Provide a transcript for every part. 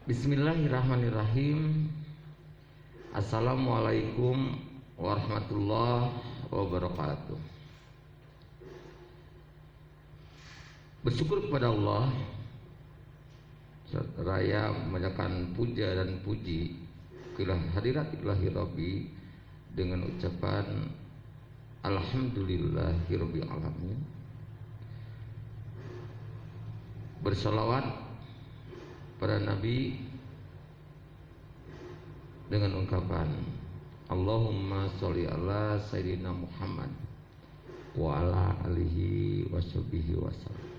Bismillahirrahmanirrahim. Assalamualaikum warahmatullahi wabarakatuh. Bersyukur kepada Allah seraya memanjatkan puja dan puji kehadirat ilahi Rabbi dengan ucapan Alhamdulillahirabbil alamin. Bersalawat pada Nabi dengan ungkapan Allahumma sholli ala Sayyidina Muhammad wa ala alihi wa sahbihi wasallam.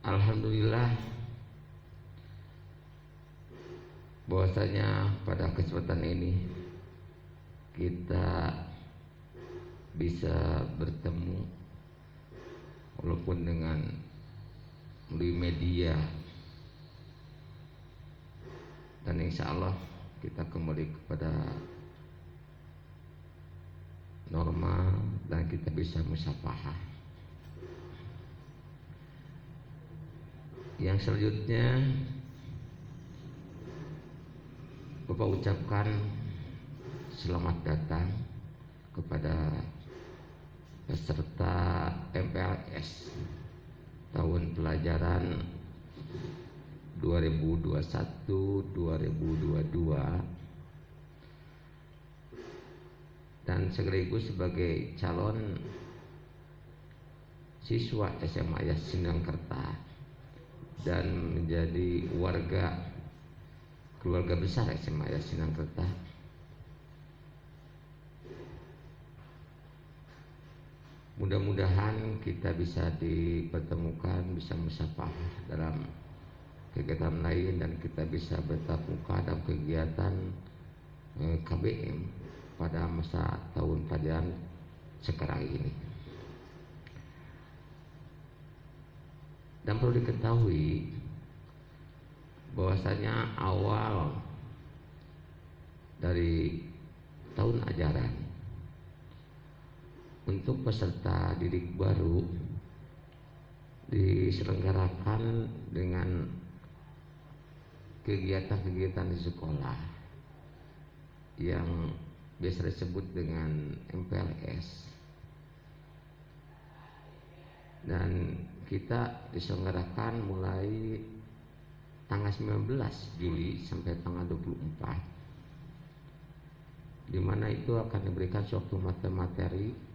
Alhamdulillah bahwasanya pada kesempatan ini kita bisa bertemu walaupun dengan melalui media, dan insya Allah kita kembali kepada normal dan kita bisa musyafahah. Yang selanjutnya Bapak ucapkan selamat datang kepada peserta MPLS tahun pelajaran 2021-2022 dan sekaligus sebagai calon siswa SMA Sinangkerta dan menjadi keluarga besar SMA Sinangkerta. Mudah-mudahan kita bisa dipertemukan, bisa musyafahah dalam kegiatan lain, dan kita bisa bertatap muka dalam kegiatan KBM pada masa tahun pelajaran sekarang ini. Dan perlu diketahui bahwasanya awal dari tahun ajaran untuk peserta didik baru diselenggarakan dengan kegiatan-kegiatan di sekolah yang biasa disebut dengan MPLS, dan kita diselenggarakan mulai tanggal 19 Juli sampai tanggal 24, di mana itu akan diberikan suatu materi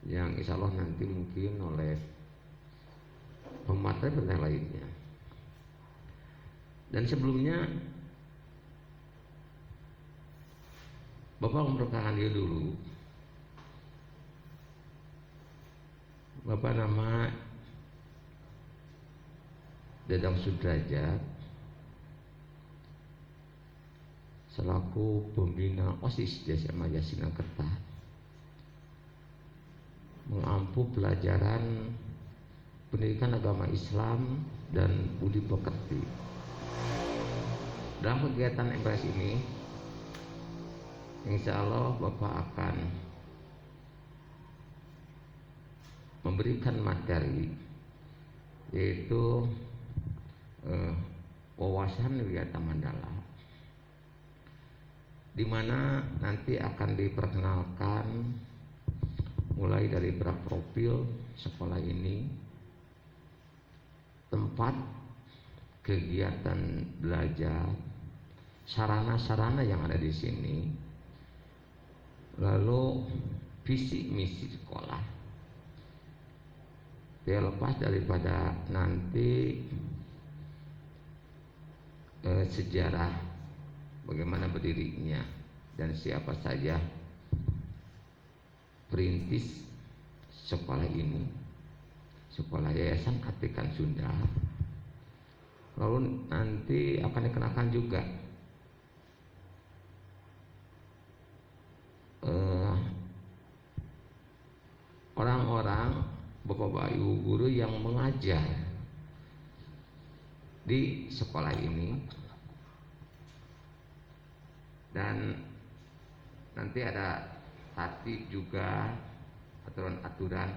yang insya Allah nanti mungkin oleh pemateri lainnya. Dan sebelumnya Bapak memperkenalkan diri dulu. Bapak nama Dadang Sudrajat, selaku pembina OSIS di SMA Sinangkerta, mengampu pelajaran pendidikan agama Islam dan budi pekerti. Dalam kegiatan MPLS ini, insya Allah Bapak akan memberikan materi, yaitu wawasan Wiyata Mandala, di mana nanti akan diperkenalkan mulai dari berprofil sekolah ini, tempat kegiatan belajar, sarana-sarana yang ada di sini, lalu visi misi sekolah. Tidak lepas daripada nanti sejarah bagaimana berdirinya dan siapa saja perintis sekolah ini, sekolah Yayasan Atikan Sunda. Lalu nanti akan dikenakan juga orang-orang, bapak-bapak, ibu guru yang mengajar di sekolah ini, dan nanti ada tatib juga aturan-aturan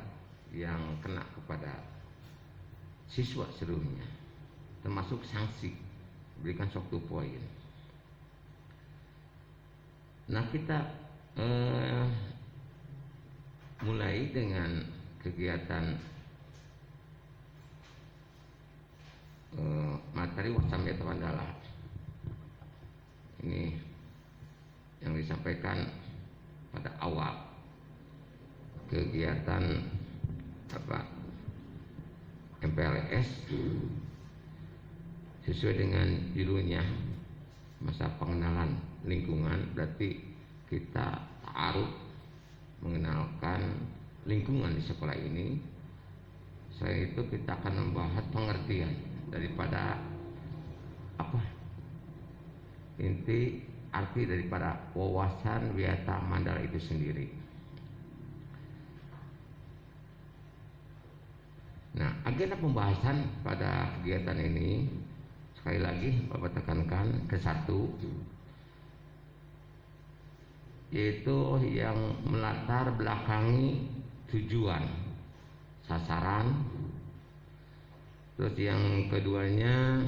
yang kena kepada siswa seluruhnya, termasuk sanksi, berikan 1 poin. Nah, kita mulai dengan kegiatan materi Wasam Weta Mandala. Ini yang disampaikan pada awal kegiatan MPLS sesuai dengan judulnya masa pengenalan lingkungan. Berarti kita ta'aruf mengenalkan lingkungan di sekolah ini. Selain itu kita akan membahas pengertian daripada inti arti daripada wawasan Weta Mandala itu sendiri. Nah, agenda pembahasan pada kegiatan ini sekali lagi Bapak tekankan ke 1, yaitu yang melatar belakangi tujuan, sasaran. Terus yang keduanya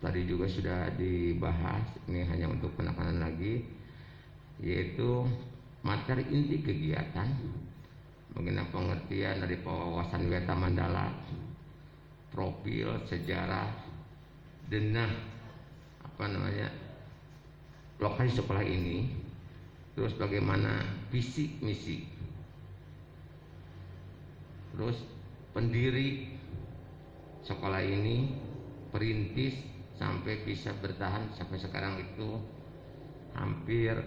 tadi juga sudah dibahas, ini hanya untuk penekanan lagi, yaitu materi inti kegiatan mengenai pengertian dari wawasan Weta Mandala, profil, sejarah, denah lokasi sekolah ini, terus bagaimana visi misi, terus pendiri sekolah ini, perintis sampai bisa bertahan sampai sekarang itu hampir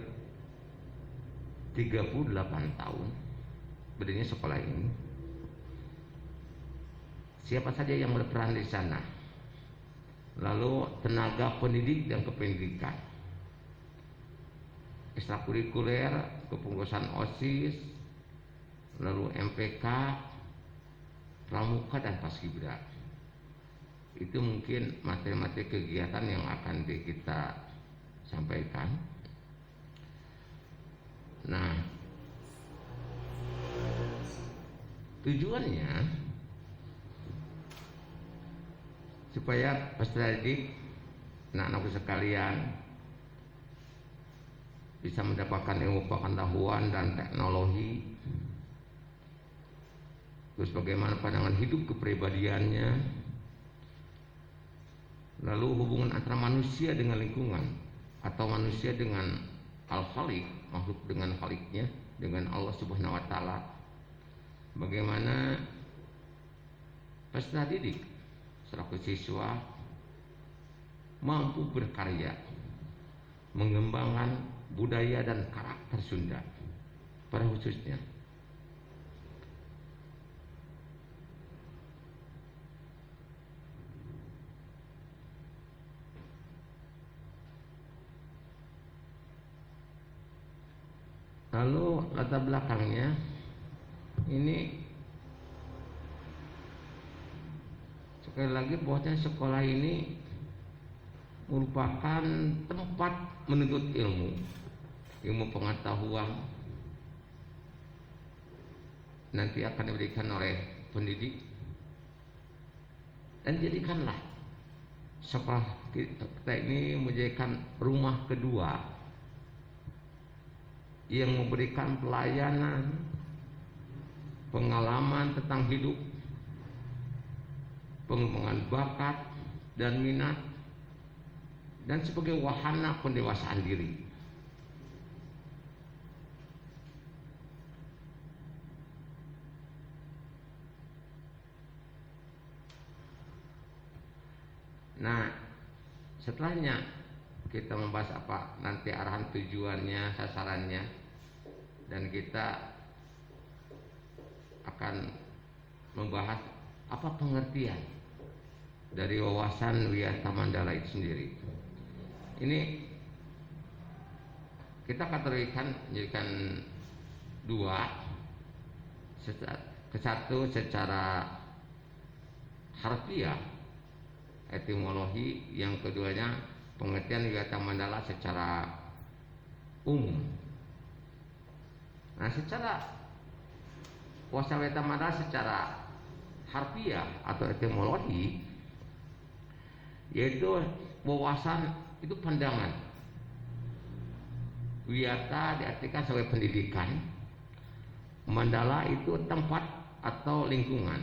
38 tahun berdirinya sekolah ini. Siapa saja yang berperan di sana, lalu tenaga pendidik dan kependidikan, ekstrakurikuler, kepengurusan OSIS, lalu MPK, pramuka dan paskibra. Itu mungkin materi-materi kegiatan yang akan kita sampaikan. Nah, tujuannya supaya peserta didik, anak-anakku sekalian, bisa mendapatkan ilmu pengetahuan dan teknologi, terus bagaimana pandangan hidup kepribadiannya, lalu hubungan antara manusia dengan lingkungan atau manusia dengan Al-Khaliq, makhluk dengan Khaliqnya, dengan Allah Subhanahu wa Ta'ala. Bagaimana peserta didik selaku siswa mampu berkarya mengembangkan budaya dan karakter Sunda pada khususnya. Lalu latar belakangnya ini sekali lagi bahwasanya sekolah ini merupakan tempat menuntut ilmu pengetahuan nanti akan diberikan oleh pendidik, dan jadikanlah sekolah kita ini menjadikan rumah kedua yang memberikan pelayanan, pengalaman tentang hidup, pengembangan bakat dan minat, dan sebagai wahana pendewasaan diri. Nah, setelahnya kita membahas apa nanti arahan, tujuannya, sasarannya, dan kita akan membahas apa pengertian dari wawasan Weta Mandala itu sendiri. Ini kita kategorikan menjadikan 2. Satu secara harfiah, etimologi, yang keduanya pengertian Weta Mandala secara umum. Nah, secara wawasan Weta Mandala secara harfiah atau etimologi, yaitu wawasan itu pandangan. Wiyata diartikan sebagai pendidikan, mandala itu tempat atau lingkungan.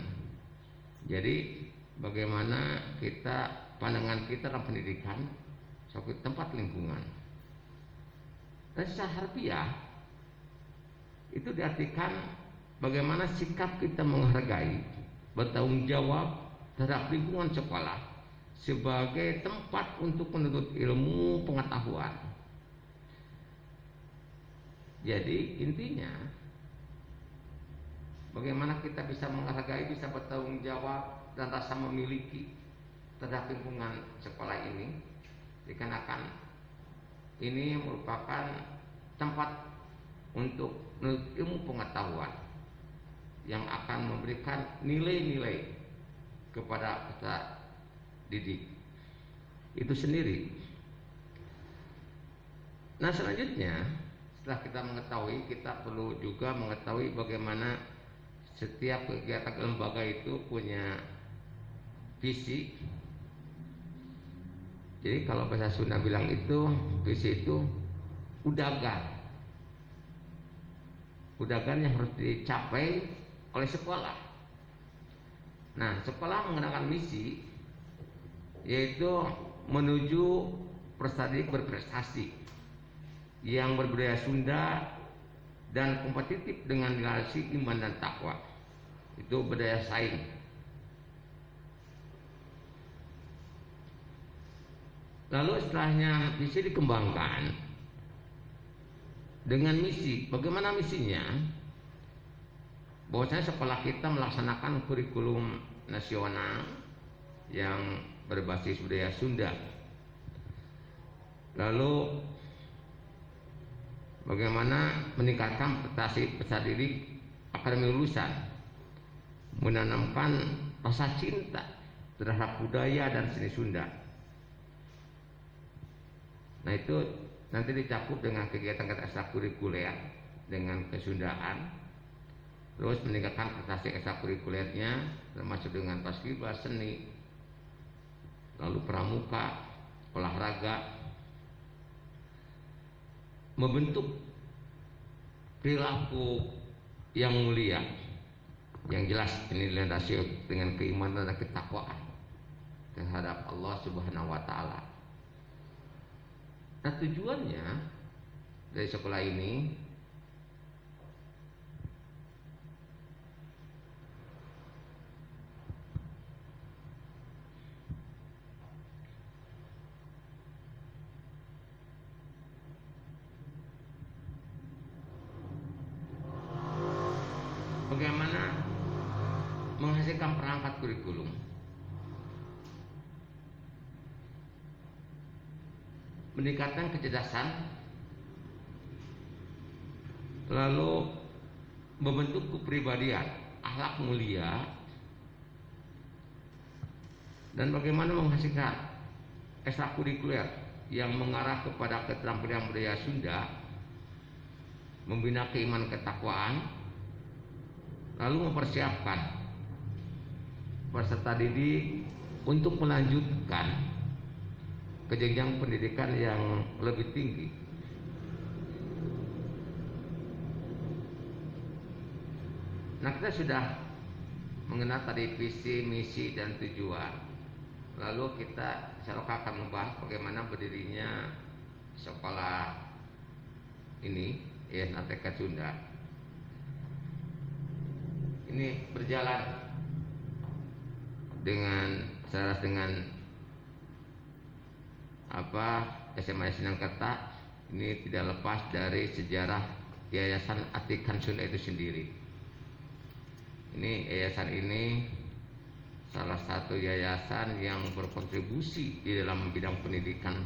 Jadi bagaimana pandangan kita dalam pendidikan suatu tempat lingkungan. Dan secara harfiah itu diartikan bagaimana sikap kita menghargai, bertanggung jawab terhadap lingkungan sekolah sebagai tempat untuk menuntut ilmu pengetahuan. Jadi intinya bagaimana kita bisa menghargai, bisa bertanggung jawab dan rasa memiliki terhadap lingkungan sekolah ini, dikarenakan ini merupakan tempat untuk ilmu pengetahuan yang akan memberikan nilai-nilai kepada peserta didik itu sendiri. Nah, selanjutnya setelah kita mengetahui, kita perlu juga mengetahui bagaimana setiap kegiatan lembaga itu punya visi. Jadi kalau bahasa Sunda bilang itu visi itu udagan yang harus dicapai oleh sekolah. Nah, sekolah menggunakan misi yaitu menuju peserta didik berprestasi yang berbudaya Sunda dan kompetitif dengan relasi iman dan takwa. Itu berdaya saing. Lalu setelahnya misi dikembangkan dengan misi. Bagaimana misinya? Bahwasanya sekolah kita melaksanakan kurikulum nasional yang berbasis budaya Sunda. Lalu bagaimana meningkatkan prestasi peserta didik akademi lulusan, menanamkan rasa cinta terhadap budaya dan seni Sunda. Nah, itu nanti dicakup dengan kegiatan-kegiatan ekstrakurikuler dengan kesundaan, terus meningkatkan prestasi ekstrakurikulernya termasuk dengan paskibra, seni, lalu pramuka, olahraga, membentuk perilaku yang mulia, yang jelas ini dilandasi dengan keimanan dan ketakwaan terhadap Allah Subhanahu wa taala. Nah, tujuannya dari sekolah ini bagaimana menghasilkan perangkat kurikulum, meningkatkan kecerdasan, lalu membentuk kepribadian, akhlak mulia, dan bagaimana menghasilkan ekstrakurikuler yang mengarah kepada keterampilan budaya Sunda, membina keimanan ketakwaan, lalu mempersiapkan peserta didik untuk melanjutkan ke jenjang pendidikan yang lebih tinggi. Nah, kita sudah mengenal tadi visi, misi, dan tujuan. Lalu kita secara akan membahas bagaimana berdirinya sekolah ini, Yayasan ATK Sunda. Ini berjalan selaras dengan SMA Sinangkerta. Ini tidak lepas dari sejarah Yayasan Atikan Sunda itu sendiri. Ini yayasan ini salah satu yayasan yang berkontribusi di dalam bidang pendidikan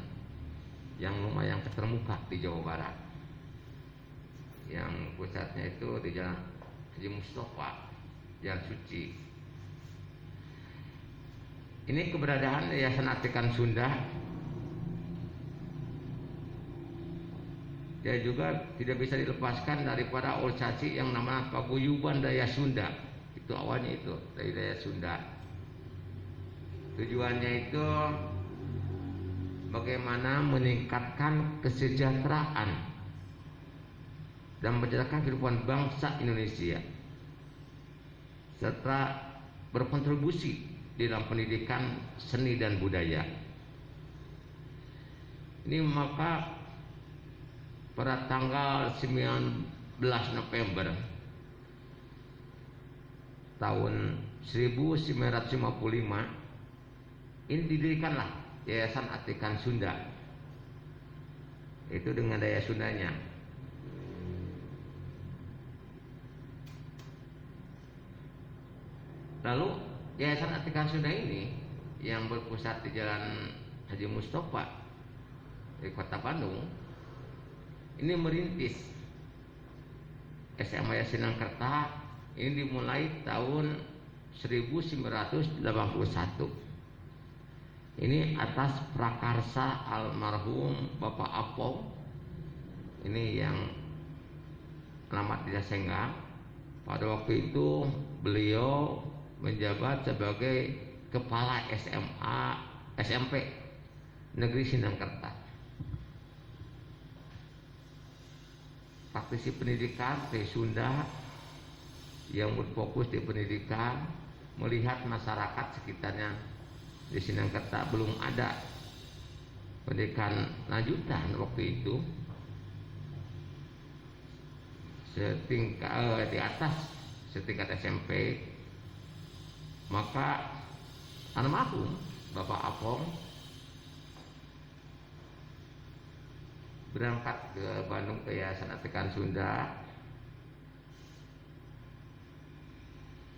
yang lumayan terkemuka di Jawa Barat, yang pusatnya itu di Jalan Haji Mustafa, Jalan Suci. Ini keberadaan Yayasan Atikan Sunda. Dia juga tidak bisa dilepaskan daripada organisasi yang namanya Paguyuban Daya Sunda. Itu awalnya itu dari daya Sunda. Tujuannya itu bagaimana meningkatkan kesejahteraan dan menjalankan kehidupan bangsa Indonesia serta berkontribusi di dalam pendidikan seni dan budaya. Ini maka pada tanggal 19 November tahun 1955 ini didirikanlah Yayasan Atikan Sunda, itu dengan daya Sundanya. Lalu Yayasan Atikan Sunda ini yang berpusat di Jalan Haji Mustofa di Kota Bandung ini merintis SMA Sinangkerta. Ini dimulai tahun 1981. Ini atas prakarsa almarhum Bapak Apong. Ini yang alamat di Senggang. Pada waktu itu beliau menjabat sebagai kepala SMP Negeri Sinangkerta. Praktisi pendidikan di Sunda yang berfokus di pendidikan, melihat masyarakat sekitarnya di Sinangkerta belum ada pendidikan lanjutan waktu itu, setingkat di atas setingkat SMP. Maka almarhum Bapak Apong berangkat ke Bandung ke Yayasan Atikan Sunda.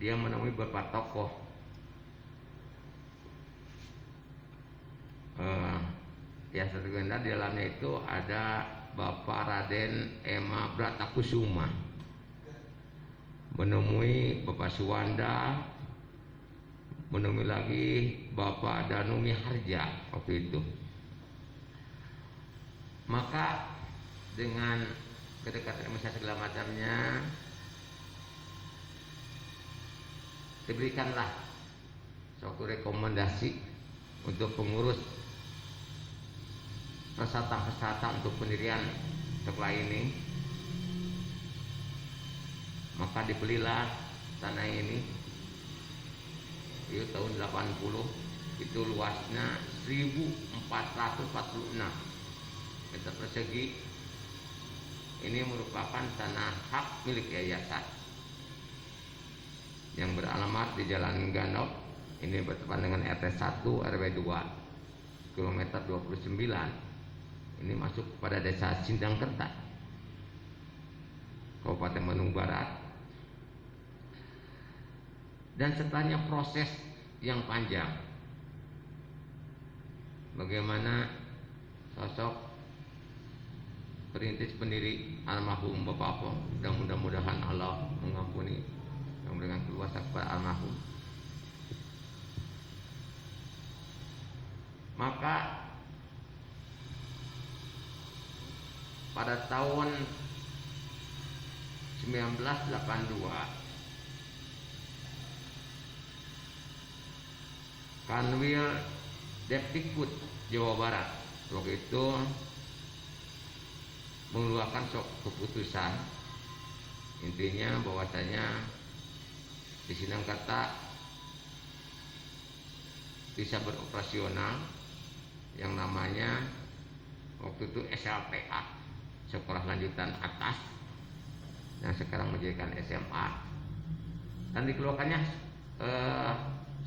Dia menemui beberapa tokoh Yayasan Atikan Sunda. Di dalamnya itu ada Bapak Raden Ema Bratakusuma, menemui Bapak Suwanda, menemui lagi Bapak Danu Miharja waktu itu. Maka dengan kedekatan emosi segala macamnya, diberikanlah suatu rekomendasi untuk pengurus peserta-peserta untuk pendirian sekolah ini. Maka dibelilah tanah ini itu tahun 80. Itu luasnya 1446 meter persegi. Ini merupakan tanah hak milik yayasan yang beralamat di Jalan Ganok. Ini bertepatan dengan RT 1 RW 2 kilometer 29. Ini masuk pada desa Sindangkerta, Kabupaten Bandung Barat. Dan setelahnya proses yang panjang, bagaimana sosok perintis pendiri almarhum Bapak Apong, dan mudah-mudahan Allah mengampuni dan memberikan kuasa kepada almarhum. Maka pada tahun 1982 Kanwil Depdikbud Jawa Barat waktu itu mengeluarkan keputusan, intinya bahwasanya di Sinangkerta bisa beroperasional yang namanya waktu itu SLTA, sekolah lanjutan atas, yang sekarang menjadikan SMA, dan dikeluarkannya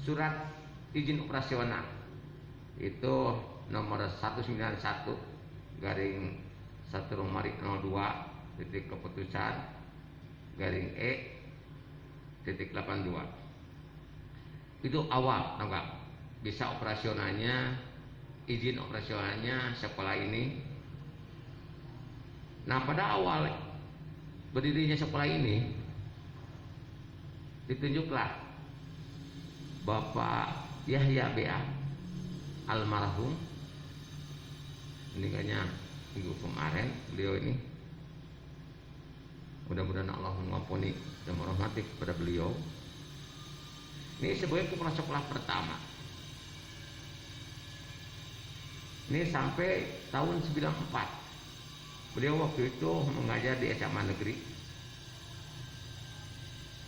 surat izin operasional itu nomor 191 garing 1 Romarik 02 titik keputusan garing E titik 82. Itu awal enggak bisa operasionalnya, izin operasionalnya sekolah ini. Nah, pada awal berdirinya sekolah ini ditunjuklah Bapak Yahya B.A. almarhum, meninggalnya minggu kemarin beliau ini. Mudah-mudahan Allah mengampuni dan merahmati kepada beliau. Ini sebagai kepala sekolah pertama. Ini sampai tahun 94. Beliau waktu itu mengajar di SMA negeri.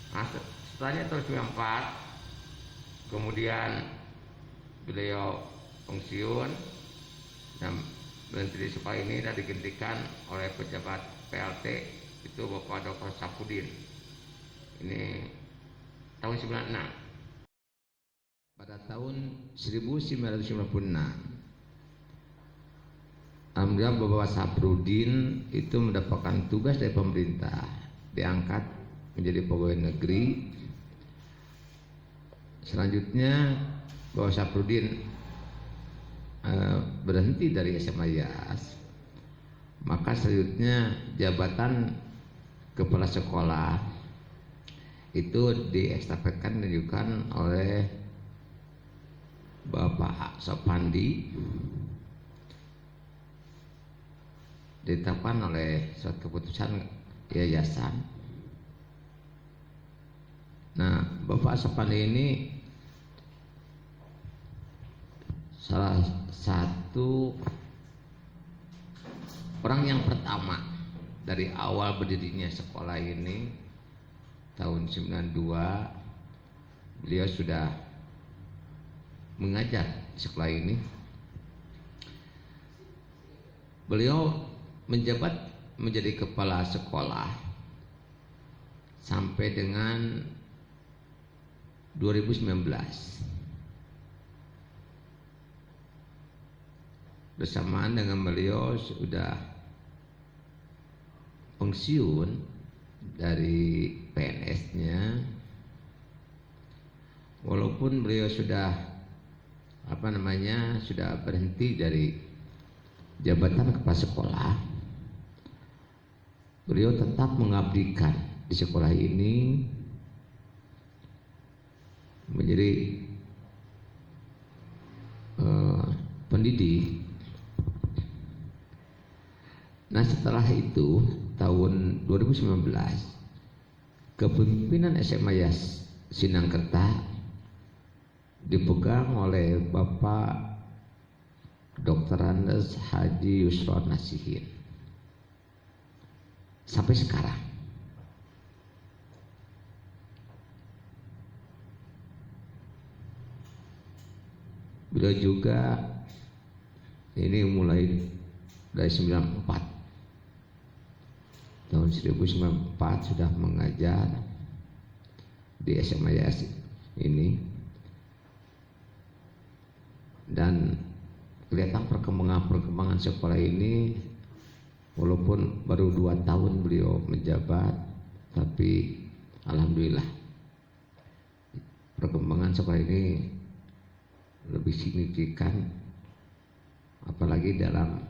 Nah, setelahnya tahun 94, kemudian beliau pensiun dan berhenti di sekolah ini dan digantikan oleh pejabat PLT itu Bapak Dr. Sapudin. Ini tahun 96. Pada tahun 1996, alhamdulillah Bapak Sapudin itu mendapatkan tugas dari pemerintah, diangkat menjadi pegawai negeri. Selanjutnya Bapak Sapudin berhenti dari SMA IAS, maka selanjutnya jabatan kepala sekolah itu diestafetkan dan dilakukan oleh Bapak Sopandi, ditetapkan oleh suatu keputusan yayasan. Nah, Bapak Sopandi ini salah satu orang yang pertama dari awal berdirinya sekolah ini tahun 92. Beliau sudah mengajar di sekolah ini. Beliau menjabat menjadi kepala sekolah sampai dengan 2019. Bersamaan dengan beliau sudah pensiun dari PNS-nya, walaupun beliau sudah sudah berhenti dari jabatan kepala sekolah, beliau tetap mengabdikan di sekolah ini menjadi pendidik. Nah, setelah itu tahun 2019 kepemimpinan SMA IAS Sinangkerta dipegang oleh Bapak Dr. Andes Haji Yusron Nasihin sampai sekarang. Beliau juga ini mulai dari 94. Tahun 1994 sudah mengajar di SMA IAS ini, dan kelihatan perkembangan sekolah ini, walaupun baru 2 tahun beliau menjabat, tapi alhamdulillah perkembangan sekolah ini lebih signifikan, apalagi dalam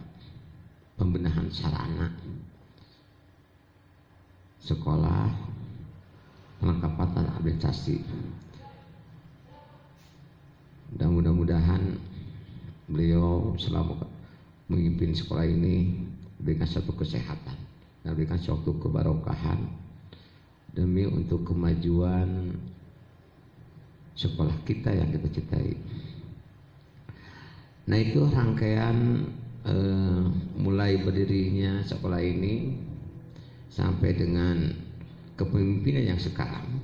pembenahan sarana sekolah, kelengkapan administrasi. Dan mudah-mudahan beliau selama memimpin sekolah ini berikan suatu kesehatan dan berikan suatu kebarokahan demi untuk kemajuan sekolah kita yang kita cintai. Nah, itu rangkaian mulai berdirinya sekolah ini sampai dengan kepemimpinan yang sekarang.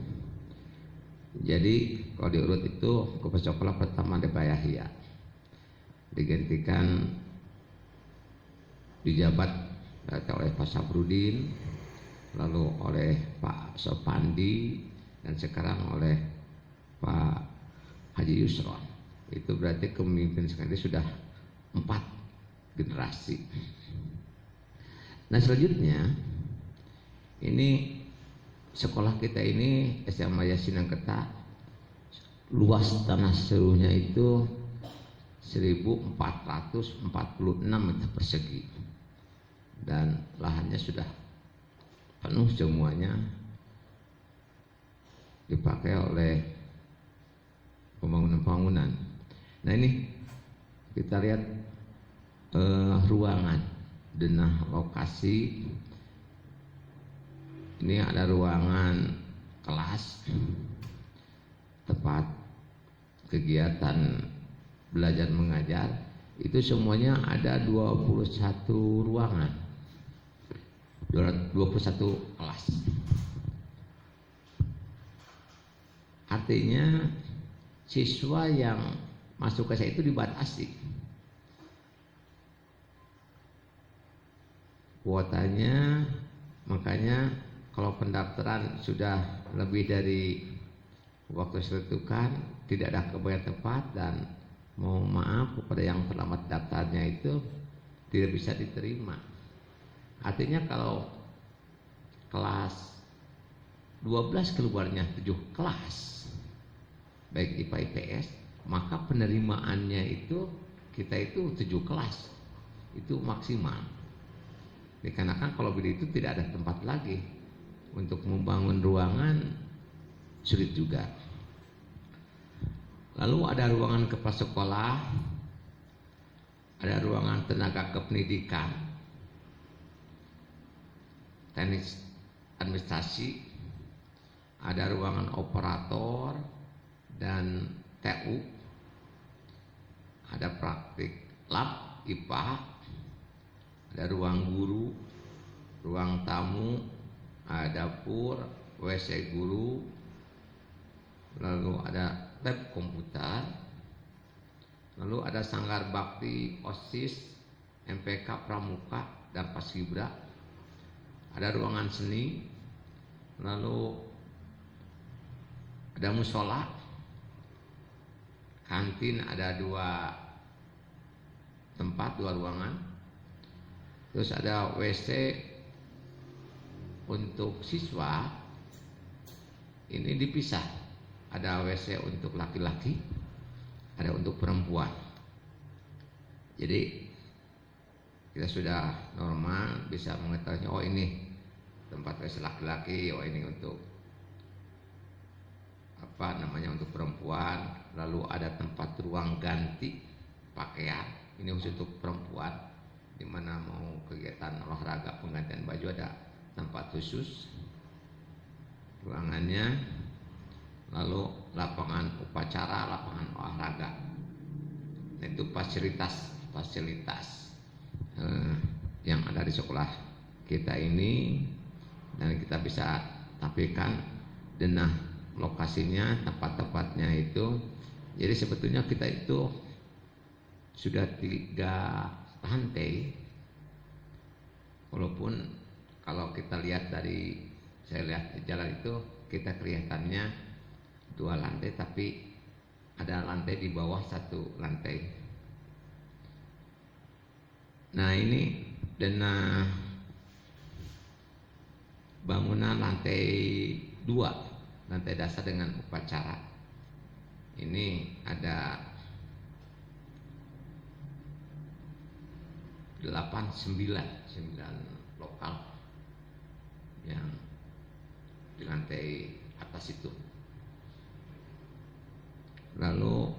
Jadi kalau diurut itu kepala sekolah pertama ada Pak Yahya, digantikan dijabat oleh Pak Sapudin, lalu oleh Pak Sopandi, dan sekarang oleh Pak Haji Yusron. Itu berarti kepemimpinan sekarang sudah 4 generasi. Nah, selanjutnya ini sekolah kita ini SMA IAS Sinangkerta, luas tanah seluruhnya itu 1446 meter persegi, dan lahannya sudah penuh semuanya dipakai oleh pembangunan. Nah, ini kita lihat ruangan denah lokasi. Ini ada ruangan kelas, tempat kegiatan belajar mengajar itu semuanya ada 21 ruangan, 21 kelas. Artinya siswa yang masuk ke saya itu dibatasi kuotanya. Makanya kalau pendaftaran sudah lebih dari waktu ditentukan, tidak ada kebagian tempat, dan mohon maaf kepada yang terlambat daftarnya itu tidak bisa diterima. Artinya kalau kelas 12 keluarnya 7 kelas baik IPA IPS, maka penerimaannya itu kita itu 7 kelas itu maksimal. Dikarenakan kalau begitu tidak ada tempat lagi untuk membangun ruangan, sulit juga. Lalu ada ruangan kepala sekolah, ada ruangan tenaga kependidikan, teknik administrasi, ada ruangan operator dan TU, ada praktik lab IPA, ada ruang guru, ruang tamu, ada dapur, WC guru, lalu ada lab komputer, lalu ada sanggar bakti, OSIS, MPK Pramuka dan Paskibra, ada ruangan seni, lalu ada musola, kantin, ada 2 tempat, 2 ruangan. Terus ada WC untuk siswa, ini dipisah. Ada WC untuk laki-laki, ada untuk perempuan. Jadi kita sudah normal bisa mengetahui, oh ini tempat WC laki-laki, oh ini untuk untuk perempuan. Lalu ada tempat ruang ganti pakaian, ini khusus untuk perempuan, di mana mau kegiatan olahraga penggantian baju ada tempat khusus ruangannya. Lalu lapangan upacara, lapangan olahraga, itu fasilitas yang ada di sekolah kita ini, dan kita bisa tampilkan denah lokasinya, tempat-tempatnya itu. Jadi sebetulnya kita itu sudah 3 lantai, walaupun kalau kita lihat dari, saya lihat di jalan itu kita kelihatannya 2 lantai, tapi ada lantai di bawah 1 lantai. Nah ini denah bangunan lantai 2, lantai dasar dengan upacara. Ini ada 9 lokal yang di lantai atas itu. Lalu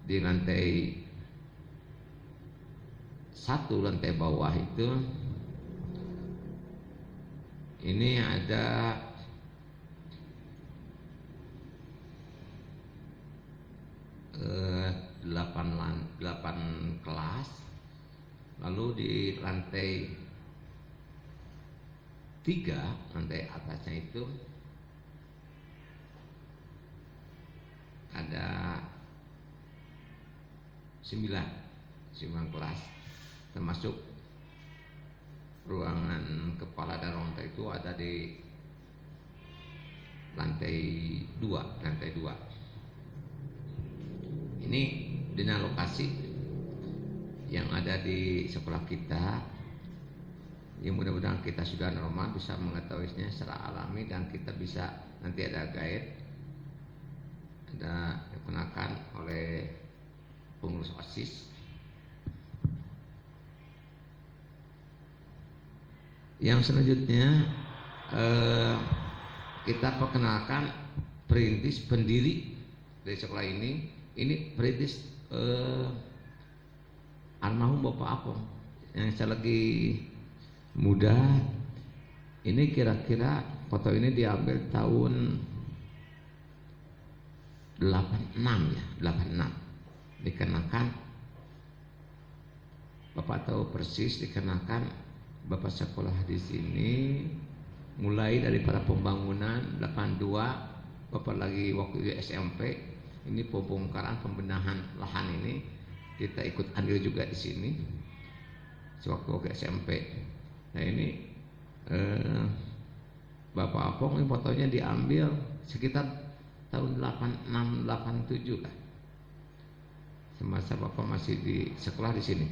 di lantai 1, lantai bawah itu, ini ada 8 kelas. Lalu di lantai 3, lantai atasnya itu ada 9 kelas, termasuk ruangan kepala dan ruang itu ada di lantai 2. Ini denah lokasi yang ada di sekolah kita. Yang mudah-mudahan kita sudah normal, bisa mengetahuinya secara alami, dan kita bisa nanti ada guide, ada digunakan oleh pengurus OSIS. Yang selanjutnya kita perkenalkan perintis pendiri dari sekolah ini. Ini perintis almarhum Bapak Apong yang saya lagi muda. Ini kira-kira foto ini diambil tahun 86 ya, 86. Dikenakan, Bapak tahu persis, dikenakan Bapak sekolah di sini mulai dari para pembangunan 82. Bapak lagi waktu di SMP, ini pembongkaran pembenahan lahan ini kita ikut andil juga di sini sewaktu SMP. Nah ini Bapak Apong, ini fotonya diambil sekitar tahun 86 87 lah. Semasa Bapak masih di sekolah di sini.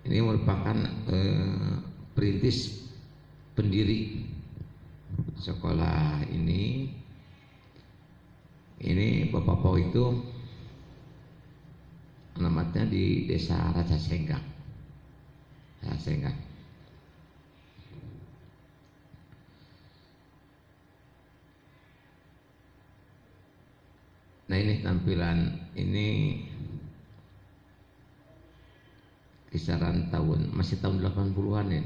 Ini merupakan perintis pendiri sekolah ini. Ini Bapak Pau itu alamatnya di Desa Raja Senggang. Raja Senggang. Nah ini tampilan ini kisaran tahun, masih tahun 80-an ya.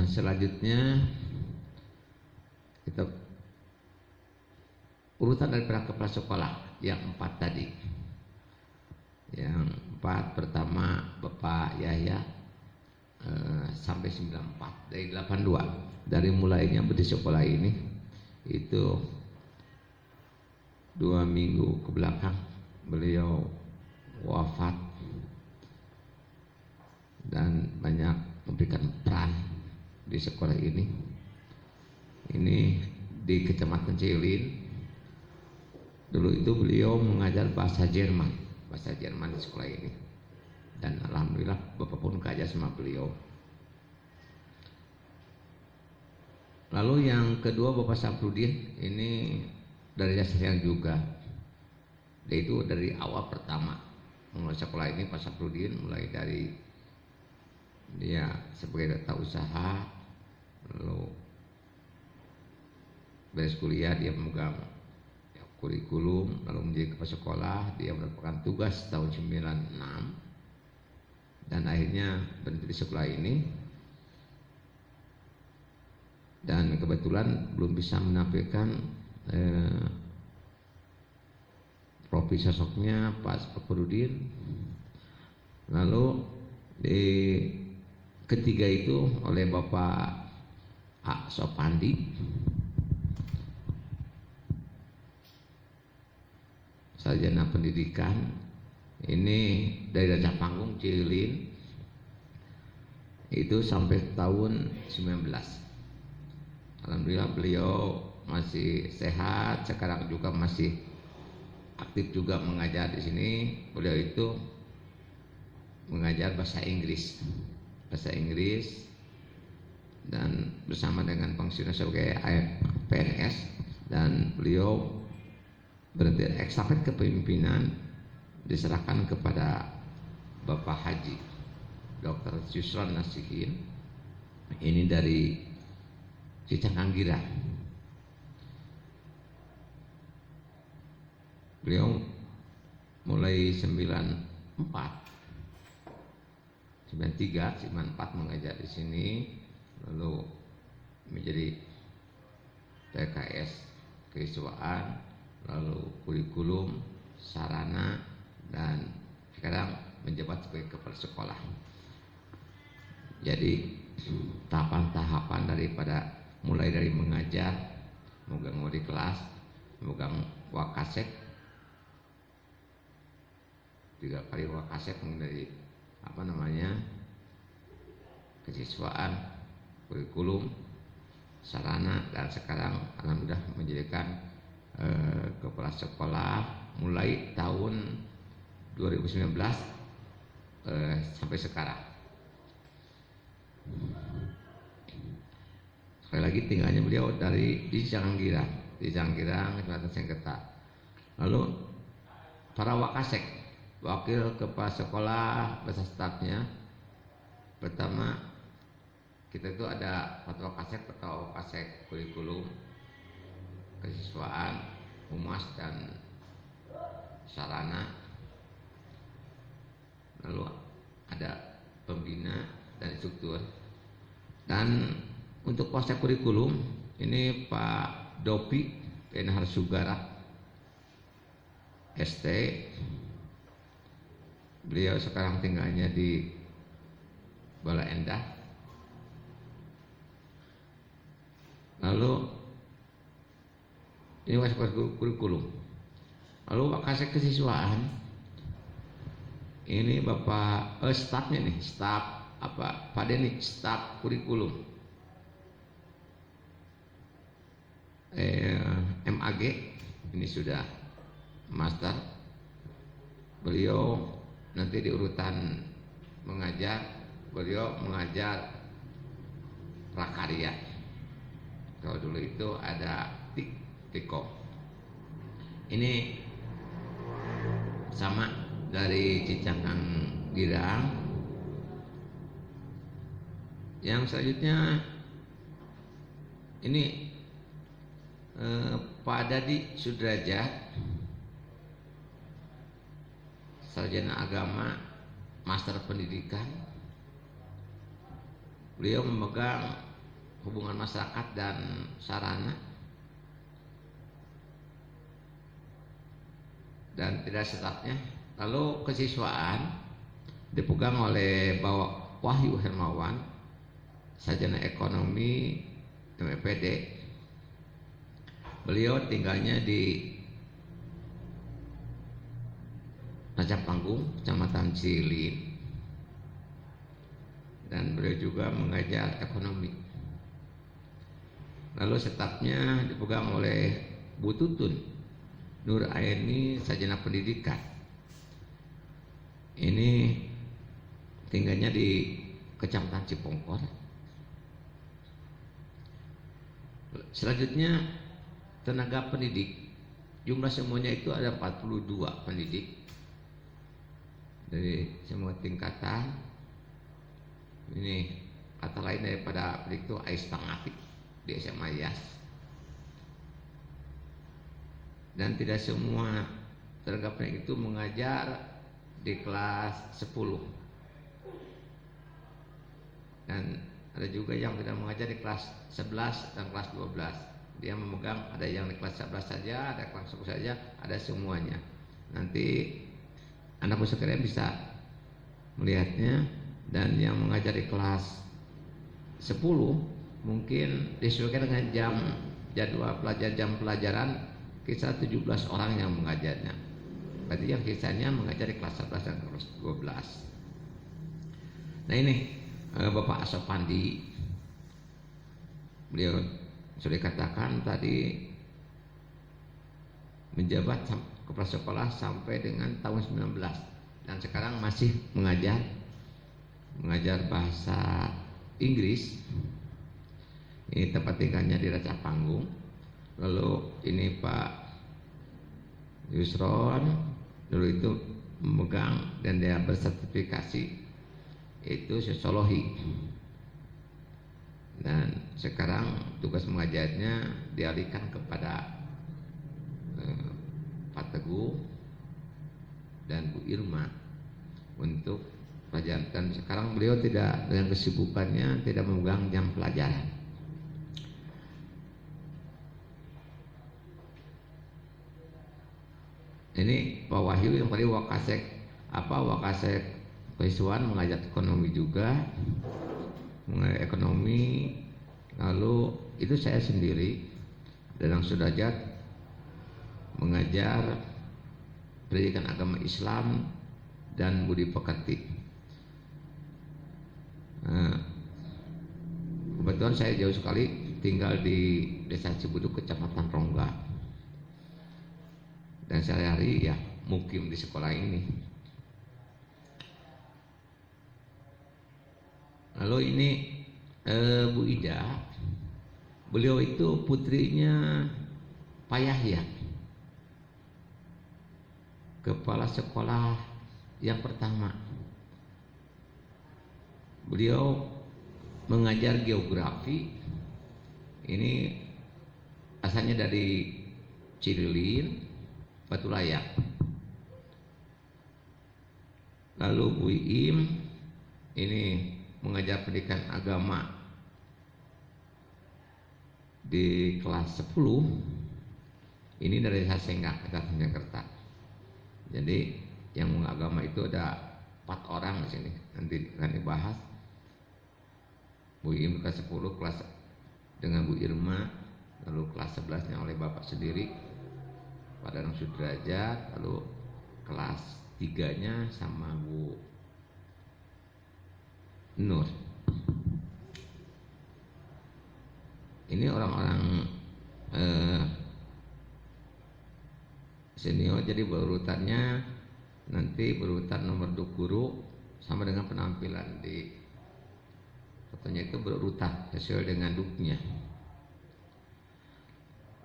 Selanjutnya kita urutan daripada kepala sekolah yang 4 tadi. Yang 4 pertama Bapak Yahya sampai 94, dari 82. Dari mulainya berdiri sekolah ini itu 2 minggu ke belakang beliau wafat dan banyak memberikan peran di sekolah ini. Ini di Kecamatan Cilin. Dulu itu beliau mengajar bahasa Jerman di sekolah ini. Dan alhamdulillah Bapak pun kajar sama beliau. Lalu yang kedua Bapak Saprudin, ini dari jasa yang juga. Dia itu dari awal pertama mulai sekolah ini Pak Saprudin, mulai dari dia sebagai tata usaha, lalu beres kuliah dia memegang kurikulum, lalu menjadi kepala sekolah. Dia mendapatkan tugas tahun 96 dan akhirnya berhenti di sekolah ini. Dan kebetulan belum bisa menampilkan profil sosoknya Pak Saprudin. Lalu di ketiga itu oleh Bapak A. Sopandi, sarjana pendidikan, ini dari Raja Panggung Cilin, itu sampai tahun 19. Alhamdulillah beliau masih sehat, sekarang juga masih aktif juga mengajar di sini. Beliau itu mengajar bahasa Inggris dan bersama dengan pensiunnya sebagai PNS, dan beliau berhenti estafet kepemimpinan diserahkan kepada Bapak Haji Dr. Yusran Nasihin, ini dari Cicanganggira. Beliau mulai 93, 94 mengajar di sini, lalu menjadi TKS keistimewaan, lalu kurikulum, sarana, dan sekarang menjabat sebagai kepala sekolah. Jadi tahapan-tahapan daripada mulai dari mengajar, memegang wali kelas, memegang wakasek, 3 kali wakasek dari kesiswaan, kurikulum, sarana, dan sekarang alhamdulillah menjadikan kepala sekolah mulai tahun 2019 sampai sekarang. Sekali lagi tinggalnya beliau di Cicanganggira, Kecamatan Sengketa. Lalu para wakasek, wakil kepala sekolah beserta stafnya. Pertama kita itu ada 4 wakasek kurikulum, kesiswaan, humas, dan sarana. Lalu ada pembina, dan instruktur. Dan untuk kuasa kurikulum ini Pak Dopi Enhar Sugara ST. Beliau sekarang tinggalnya di Bala Endah. Lalu ini kuasa kurikulum. Lalu kasih kesiswaan ini Bapak stafnya nih, staf apa Pak Deni, staf kurikulum MAG ini sudah master. Beliau nanti di urutan mengajar, beliau mengajar prakarya. Kalau dulu itu ada Tiko. Ini sama dari Cicakang Girang. Yang selanjutnya ini Pak Dadi Sudrajat, sarjana agama, master pendidikan. Beliau memegang hubungan masyarakat dan sarana, dan tidak stafnya. Lalu kesiswaan dipegang oleh Bapak Wahyu Hermawan, sarjana ekonomi MPD. Beliau tinggalnya di Raja Panggung, Kecamatan Cilin, dan beliau juga mengajar ekonomi. Lalu stafnya dipegang oleh Bu Tutun Nur Aini, sarjana pendidikan. Ini tinggalnya di Kecamatan Cipongkor. Selanjutnya tenaga pendidik, jumlah semuanya itu ada 42 pendidik dari semua tingkatan. Ini kata lain daripada pendidik itu Ais Pangapik di SMA Yas. Dan tidak semua tenaga pendidik itu mengajar di kelas 10, dan ada juga yang tidak mengajar di kelas 11 dan kelas 12. Dia memegang, ada yang di kelas 11 saja, ada kelas 10 saja, ada semuanya. Nanti anak sekalian bisa melihatnya. Dan yang mengajar di kelas 10 mungkin disesuaikan dengan jadwal jam pelajaran, kisah 17 orang yang mengajarnya. Berarti yang kisahnya mengajar di kelas 11 dan kelas 12. Nah ini Bapak Asopandi, beliau sudah dikatakan tadi menjabat kepala sekolah sampai dengan tahun 19, dan sekarang masih mengajar bahasa Inggris. Ini tempat tinggalnya di Raja Panggung. Lalu ini Pak Yusron, dulu itu memegang dan dia bersertifikasi itu sosiologi, dan sekarang tugas mengajarnya dialihkan kepada Pak Teguh dan Bu Irma untuk pelajaran. Dan sekarang beliau tidak, dengan kesibukannya, tidak memegang jam pelajaran. Ini Pak Wahyu yang tadi Wakasek Peisuan, mengajar ekonomi juga, mengajar ekonomi. Lalu itu saya sendiri, dan yang Sudrajat mengajar pendidikan agama Islam dan budi pekerti. Kebetulan saya jauh sekali tinggal di Desa Cibuduk, Kecamatan Rongga, dan sehari-hari ya mukim di sekolah ini. Lalu ini Bu Ida, beliau itu putrinya Pak Yahya, kepala sekolah yang pertama. Beliau mengajar geografi. Ini asalnya dari Cililin, Batu Layak. Lalu Bu Iim ini mengajar pendidikan agama di kelas 10 ini dari Sasenggak, kita Jakarta. Jadi yang mengagama itu ada 4 orang di sini. Nanti akan dibahas. Bu Im kelas 10 kelas dengan Bu Irma, lalu kelas 11-nya oleh Bapak sendiri Pak Danang Sudrajat, lalu kelas 3-nya sama Bu Nur. Ini orang-orang senior, jadi berurutannya nanti berurutan nomor 2 guru sama dengan penampilan di fotonya itu berurutan sesuai dengan duknya.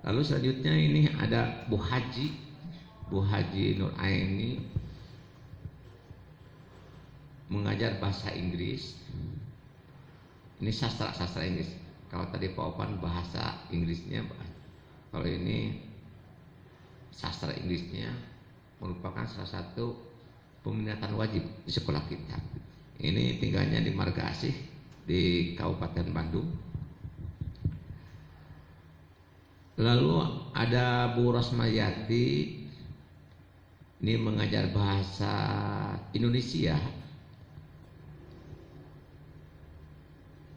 Lalu selanjutnya ini ada Bu Haji Nur Aini mengajar bahasa Inggris. Ini sastra Inggris. Kalau tadi Pak Opan bahasa Inggrisnya, kalau ini sastra Inggrisnya merupakan salah satu peminatan wajib di sekolah kita. Ini tinggalnya di Margasih di Kabupaten Bandung. Lalu ada Bu Rosmayati, ini mengajar bahasa Indonesia,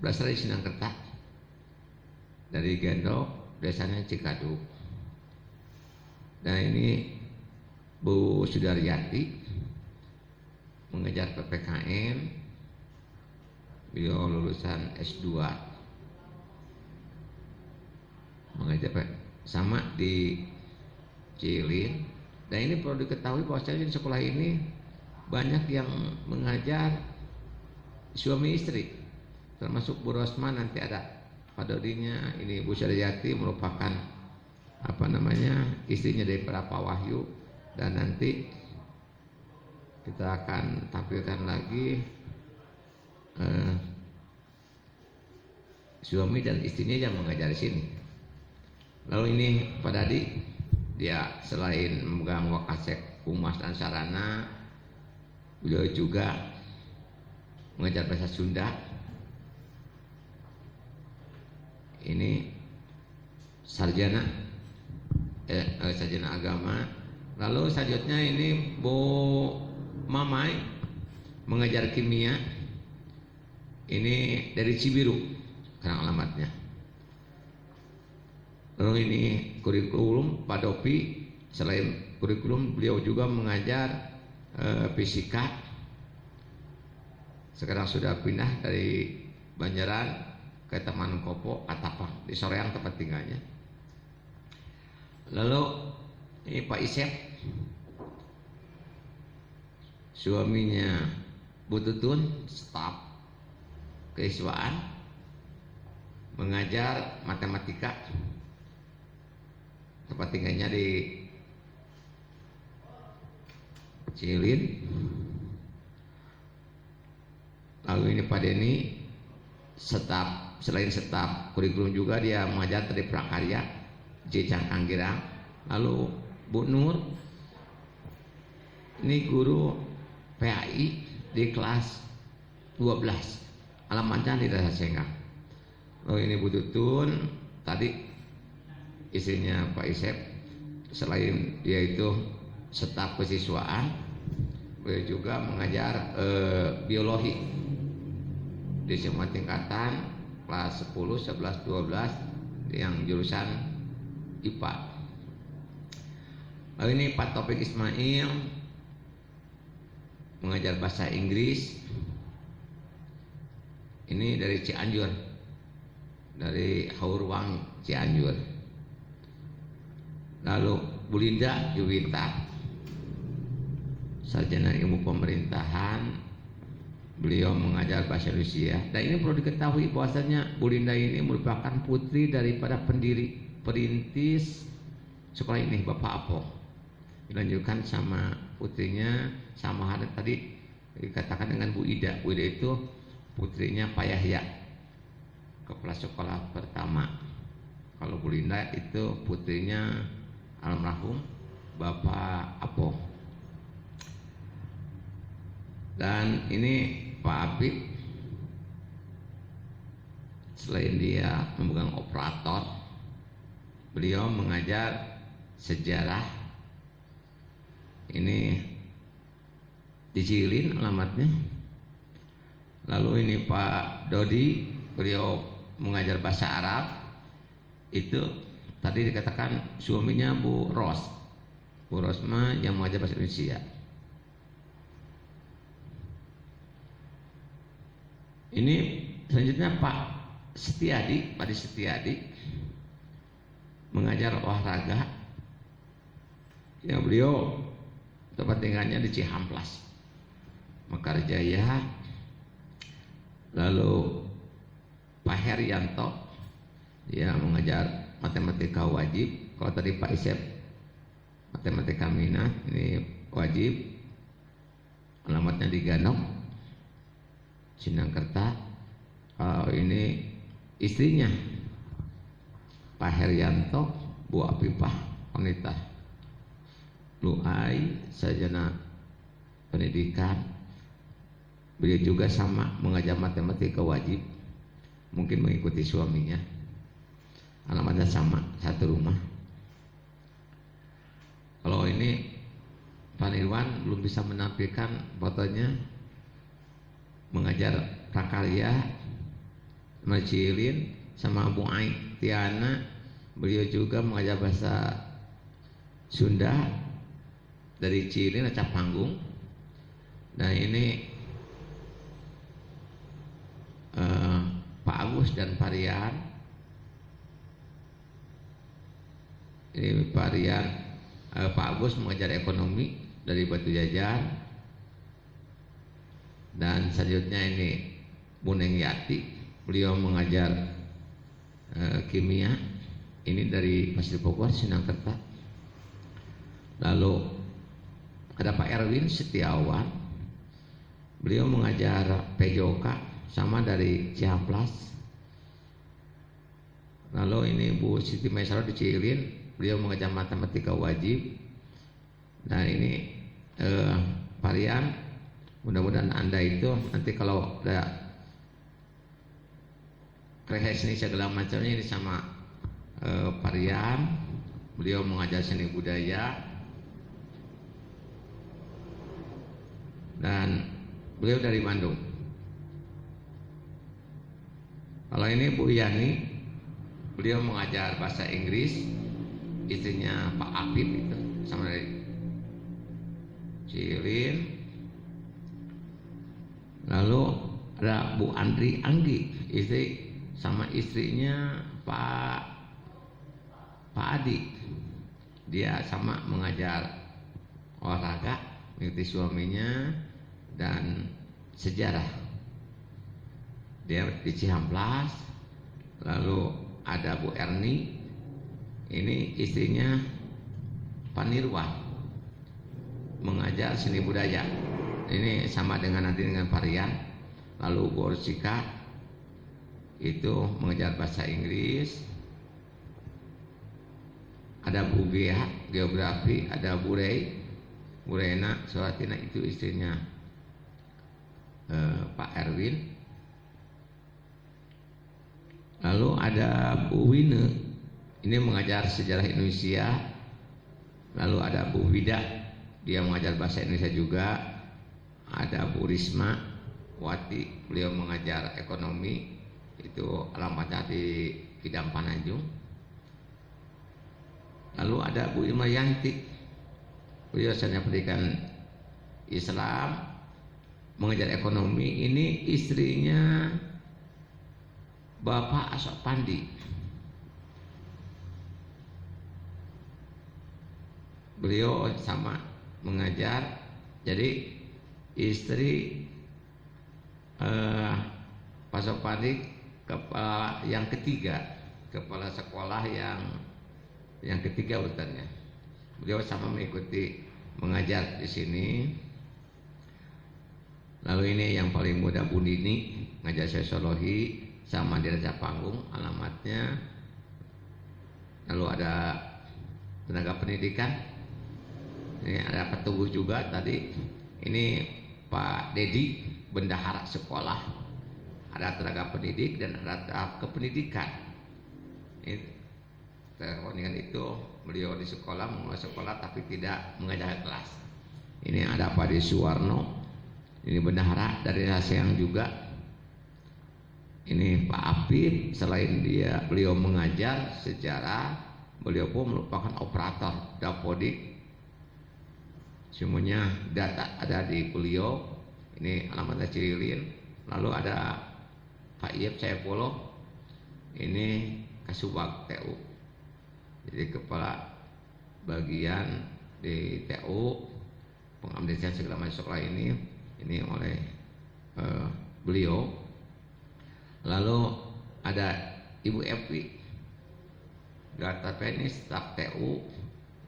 berasal dari Sinangkerta, dari Gendok, biasanya Cikaduk. Dan ini Bu Sudaryati mengajar PPKN, beliau lulusan S2, mengajar sama di Cilin. Dan ini perlu diketahui bahwa di sekolah ini banyak yang mengajar suami istri, termasuk Bu Rosma, nanti ada Pak Dodinya. Ini Bu Sudaryati merupakan istrinya dari Pak Wahyu, dan nanti kita akan tampilkan lagi suami dan istrinya yang mengajar di sini. Lalu ini Pak Dadi, dia selain memegang Wakasek Humas dan Sarana, beliau juga mengajar bahasa Sunda. Ini sarjana agama. Lalu selanjutnya ini Bu Mamai mengajar kimia. Ini dari Cibiru sekarang alamatnya. Lalu ini kurikulum Pak Dopi, selain kurikulum beliau juga mengajar fisika. Sekarang sudah pindah dari Banjaran ke Taman Kopo, Katapang, di Soreang tempat tinggalnya. Lalu ini Pak Isep, suaminya Bu Tutun, staf keiswaan, mengajar matematika, tempat tinggalnya di Cilin. Lalu ini Pak Deni, selain staf kurikulum juga dia mengajar tadi prakarya Jejang Anggirang. Lalu Bu Nur, ini guru PAI di kelas 12, alamatnya di Desa Senggang. Lalu ini Bu Tutun, tadi istrinya Pak Isep, selain dia itu staf kesiswaan, beliau juga mengajar biologi di semua tingkatan kelas 10, 11, 12 yang jurusan IPA. Lalu ini Pak Taufik Ismail mengajar bahasa Inggris. Ini dari Cianjur, dari Haurwangi Cianjur. Lalu Bu Linda Juwita, sarjana ilmu pemerintahan, beliau mengajar bahasa Rusia. Dan ini perlu diketahui bahwasanya Bu Linda ini merupakan putri daripada perintis sekolah ini, Bapak Apo. Dilanjutkan sama putrinya, sama ada tadi dikatakan dengan Bu Ida. Bu Ida itu putrinya Pak Yahya, kepala sekolah pertama. Kalau Bu Linda itu putrinya almarhum Bapak Apo. Dan ini Pak Apip Selain dia memegang operator, beliau mengajar sejarah. Ini di Jilin alamatnya. Lalu ini Pak Dodi, beliau mengajar bahasa Arab. Itu tadi dikatakan suaminya Bu Rosma yang mengajar bahasa Indonesia. Ini selanjutnya Pak Setiadi mengajar olahraga. Ya, beliau tempat tinggalnya di Cihamplas, Mekarjaya. Lalu Pak Herianto, dia mengajar matematika wajib. Kalau tadi Pak Isep matematika minat, ini wajib. Alamatnya di Ganok, Sinangkerta. Ini istrinya Pak Herianto, Bu Apipah wanita Luai, sarjana pendidikan. Beliau juga sama mengajar matematika wajib, mungkin mengikuti suaminya. Alamatnya sama, satu rumah. Kalau ini Pak Irwan belum bisa menampilkan fotonya, mengajar prakarya Macilin sama Bu Aik Tiana. Beliau juga mengajar bahasa Sunda dari Cilin, Acap Panggung. Dan ini Pak Agus dan Pak Rian. Ini Pak Rian, Pak Agus mengajar ekonomi dari Batu Jajar. Dan selanjutnya ini Bu Neng Yati, beliau mengajar kimia. Ini dari Pasir Bogor, Sinangkerta. Lalu ada Pak Erwin Setiawan, beliau mengajar PJOK, sama dari Cihamplas. Lalu ini Bu Siti Maisaro di Cilin, beliau mengajar matematika wajib. Dan ini Pak Rian, mudah-mudahan Anda itu nanti kalau ada kreasi segala macamnya ini sama Pak Rian. Beliau mengajar seni budaya dan beliau dari Bandung. Kalau ini Bu Yani, beliau mengajar bahasa Inggris. Istrinya Pak Apip itu sama dari Cilin. Lalu ada Bu Andri Anggi, istri sama istrinya Pak Adi. Dia sama mengajar olahraga, mengikuti suaminya, dan sejarah. Dia di Cihamplas. Lalu ada Bu Erni, ini istrinya Pak Nirwan, mengajar seni budaya. Ini sama dengan nanti dengan Pak Rian. Lalu Bu Orsika itu mengajar bahasa Inggris. Ada Bu Gea, geografi. Ada Bu Rena Suhatina, itu istrinya Pak Erwin. Lalu ada Bu Wine, ini mengajar sejarah Indonesia. Lalu ada Bu Wida, dia mengajar bahasa Indonesia juga. Ada Bu Risma Wati, beliau mengajar ekonomi. Itu alamatnya di Idam Pananjung. Lalu ada Bu Irma Yanti, beliau sarjana pendidikan Islam, mengajar ekonomi. Ini istrinya Bapak Asok Pandi. Beliau sama mengajar. Jadi istri Pak Asok Pandi kepala yang ketiga, kepala sekolah yang ketiga urutannya. Beliau sama mengikuti mengajar di sini. Lalu ini yang paling muda Bu Nini, ngajar sosiologi sama di Raja Panggung alamatnya. Lalu ada tenaga pendidikan. Ini ada petugas juga tadi. Ini Pak Dedi, bendahara sekolah. ada tenaga pendidik dan ada tahap kependidikan. Dengan itu beliau di sekolah mengelola sekolah tapi tidak mengajar kelas. Ini ada Pak Adi Suwarno, ini bendahara dari Raseang juga. Ini Pak Apip, selain beliau mengajar sejarah, beliau pun merupakan operator dapodik. Semuanya data ada di beliau. Ini alamatnya Cililin. Lalu ada Pak Iyep Saifullah, ini Kasubag TU, jadi kepala bagian di TU pengamdisan segala macam sekolah ini oleh beliau. Lalu ada Ibu Evi, data teknis staf TU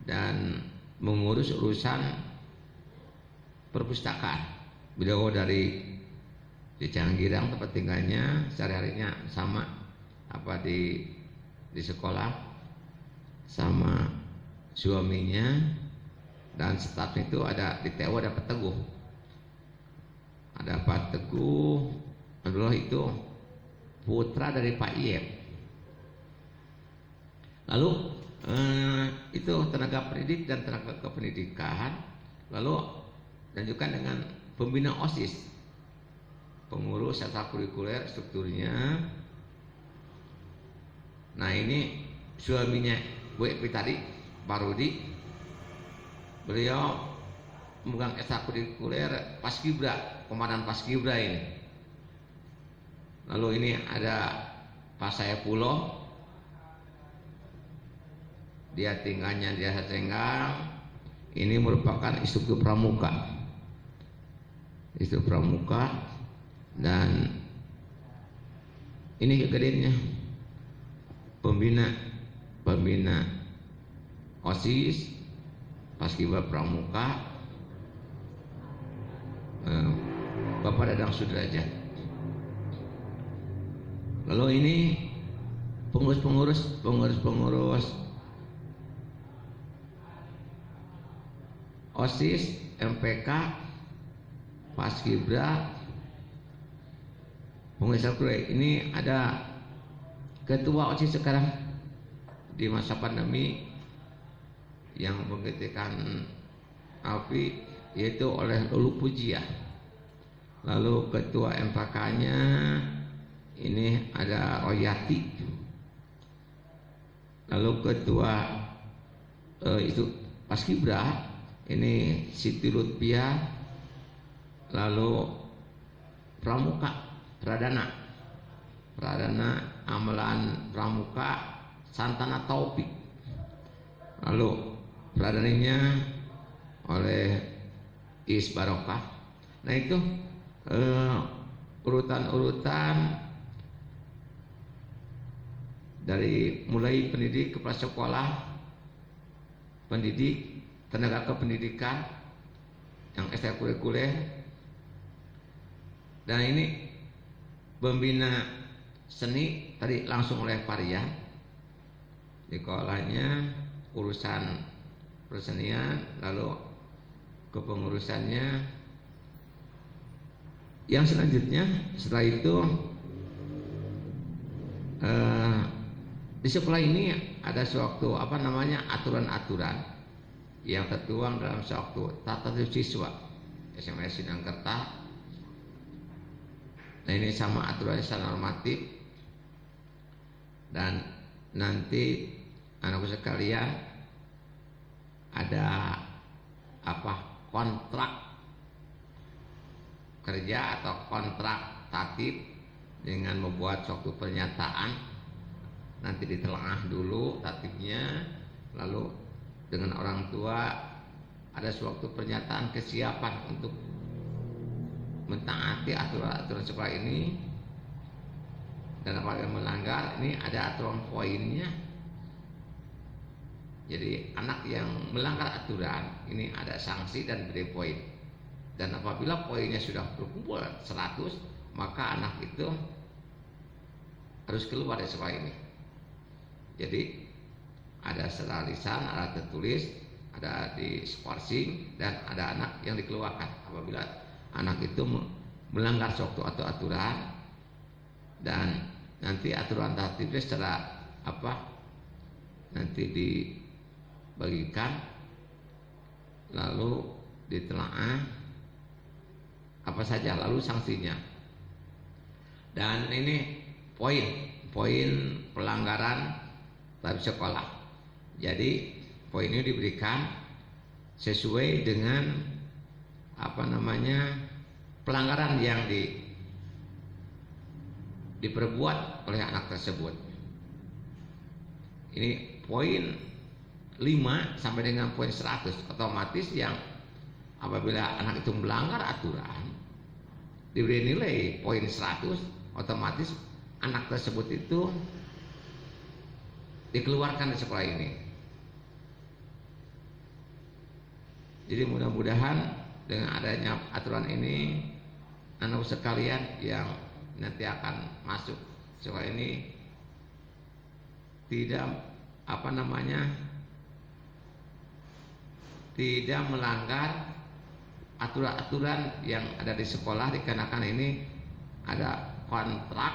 dan mengurus urusan perpustakaan. Beliau di Canggirang tempat tinggalnya, sehari-harinya sama apa di sekolah sama suaminya, dan staf itu ada di TU ada Pak Teguh. Ada Pak Teguh adalah itu putra dari Pak Iyep. Lalu itu tenaga pendidik dan tenaga kependidikan. Lalu lanjutkan dengan pembina OSIS, pengurus ekstrakurikuler strukturnya. Nah ini suaminya Bu Epi tadi, Pak Rudi, beliau memegang ekstrakurikuler Paskibra, komandan Paskibra ini. Lalu ini ada Pak Saifullah, dia tinggalnya di Desa Cenggang, ini merupakan instruktur pramuka, dan ini kegedeannya pembina OSIS Paskibra Pramuka, Bapak Dadang Sudrajat. Lalu ini pengurus OSIS, MPK, Paskibra, pengurus ini ada ketua OSIS sekarang di masa pandemi yang menggantikan Alfi, yaitu oleh Lulu Pujia. Lalu ketua MPK-nya ini ada Royati. Lalu ketua itu Paskibra ini Siti Lutfia. Lalu Pramuka Pradana Amalan Pramuka Santana Taufik. Lalu Pradaninya oleh Is Barokah. Nah itu urutan-urutan dari mulai pendidik, kepala sekolah, pendidik, tenaga kependidikan yang ekstrakurikuler, dan ini pembina seni tadi langsung oleh Parian di sekolahnya, urusan persenian, lalu kepengurusannya. Yang selanjutnya setelah itu di sekolah ini ada suatu aturan-aturan yang tertuang dalam suatu tata tertib siswa SMA Sidangkerta. Nah ini sama aturan secara normatif, dan nanti anakku sekalian ada kontrak kerja atau kontrak tatip dengan membuat suatu pernyataan. Nanti ditelengah dulu tatipnya, lalu dengan orang tua ada suatu pernyataan kesiapan untuk mentaati aturan-aturan sekolah ini, dan apabila yang melanggar ini ada aturan poinnya. Jadi anak yang melanggar aturan ini ada sanksi dan beri poin, dan apabila poinnya sudah berkumpul 100, maka anak itu harus keluar dari sekolah ini. Jadi ada secara lisan, ada tertulis, ada di skorsing, dan ada anak yang dikeluarkan apabila anak itu melanggar suatu aturan dan nanti aturan tertibnya secara nanti dibagikan, lalu ditelaah apa saja, lalu sanksinya. Dan ini poin pelanggaran terhadap sekolah. Jadi poin ini diberikan sesuai dengan pelanggaran yang diperbuat oleh anak tersebut. Ini poin 5 sampai dengan poin 100. Otomatis yang apabila anak itu melanggar aturan diberi nilai poin 100, otomatis anak tersebut itu dikeluarkan dari sekolah ini. Jadi mudah-mudahan dengan adanya aturan ini, anak sekalian yang nanti akan masuk sekolah ini tidak tidak melanggar aturan-aturan yang ada di sekolah, dikarenakan ini ada kontrak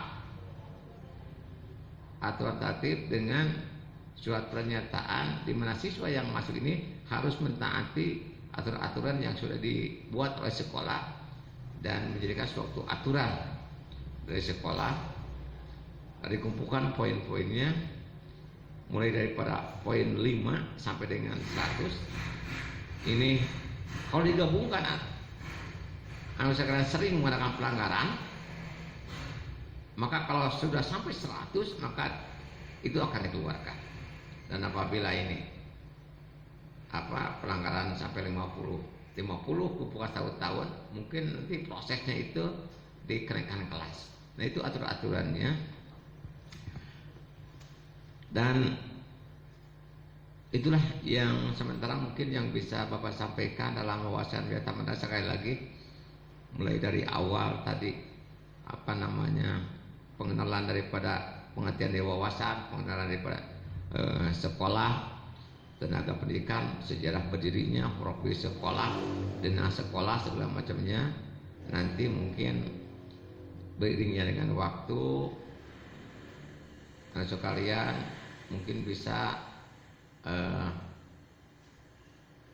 aturan tertib dengan surat pernyataan di mana siswa yang masuk ini harus mentaati aturan-aturan yang sudah dibuat oleh sekolah dan menjadikan suatu aturan dari sekolah. Dikumpulkan poin-poinnya mulai daripada poin 5 sampai dengan 100. Ini kalau digabungkan, misalkan sering mengadakan pelanggaran, maka kalau sudah sampai 100 maka itu akan dikeluarkan. Dan apabila ini pelanggaran sampai 50 bukan 1 tahun, mungkin nanti prosesnya itu dikenakan kelas. Nah, itu aturan-aturannya. Dan itulah yang sementara mungkin yang bisa Bapak sampaikan dalam wawasan Wiata Mandala. Sekali lagi, mulai dari awal tadi pengenalan daripada pengertian dari wawasan, pengenalan daripada sekolah, tenaga pendidikan, sejarah berdirinya, profil sekolah, dana sekolah, segala macamnya. Nanti mungkin beriringnya dengan waktu, anak sekalian mungkin bisa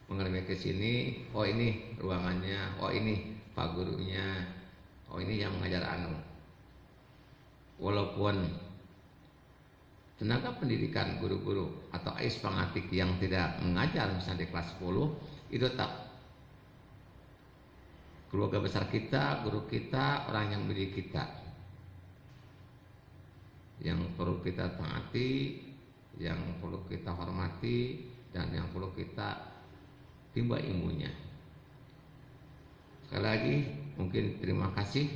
mengalami ke sini. Oh, ini ruangannya, oh ini pak gurunya, oh ini yang mengajar walaupun tenaga pendidikan, guru-guru atau AIS pengatik yang tidak mengajar misalnya di kelas 10, itu tetap keluarga besar kita, guru kita, orang yang mendidik kita, yang perlu kita taati, yang perlu kita hormati, dan yang perlu kita timba ilmunya. Sekali lagi mungkin terima kasih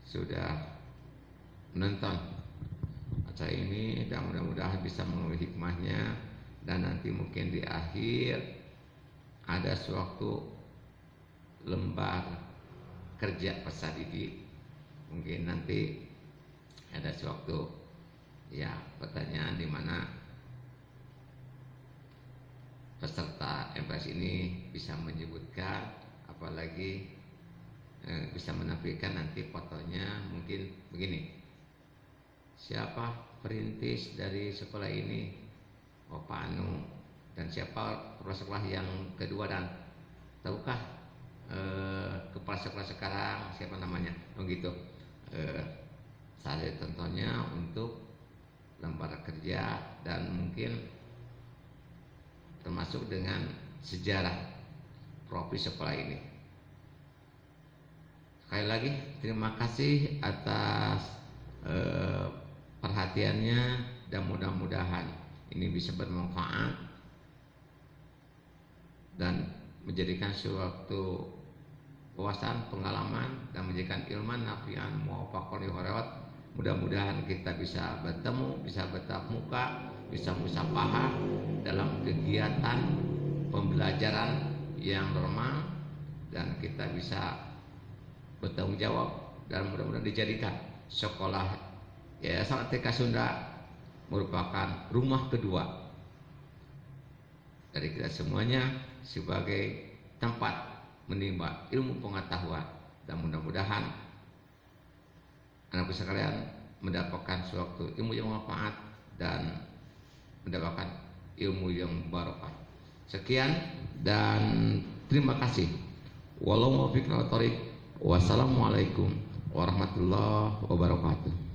sudah menonton acara ini, dan mudah-mudahan bisa mengambil hikmahnya. Dan nanti mungkin di akhir ada suatu lembar kerja peserta didik, mungkin nanti ada suatu pertanyaan di mana peserta MPS ini bisa menyebutkan, apalagi bisa menampilkan nanti fotonya. Mungkin begini, siapa perintis dari sekolah ini? Oh, Pak Anu. Dan siapa kepala sekolah yang kedua, dan tahukah kepala sekolah sekarang siapa namanya? Begitu. Saya tentunya untuk lembar kerja, dan mungkin termasuk dengan sejarah profil sekolah ini. Sekali lagi terima kasih atas perhatiannya, dan mudah-mudahan ini bisa bermanfaat dan menjadikan suatu wawasan, pengalaman, dan menjadikan ilman nafian muwafaqan lihorawat. Mudah-mudahan kita bisa bertemu, bisa bertatap muka, bisa musyafaah dalam kegiatan pembelajaran yang normal, dan kita bisa bertanggung jawab, dan mudah-mudahan dijadikan sekolah Yayasan TK Sunda merupakan rumah kedua dari kita semuanya, sebagai tempat menimba ilmu pengetahuan. Dan mudah-mudahan anak sekalian mendapatkan suatu ilmu yang manfaat dan mendapatkan ilmu yang barokah. Sekian dan terima kasih. Wassalamualaikum warahmatullahi wabarakatuh.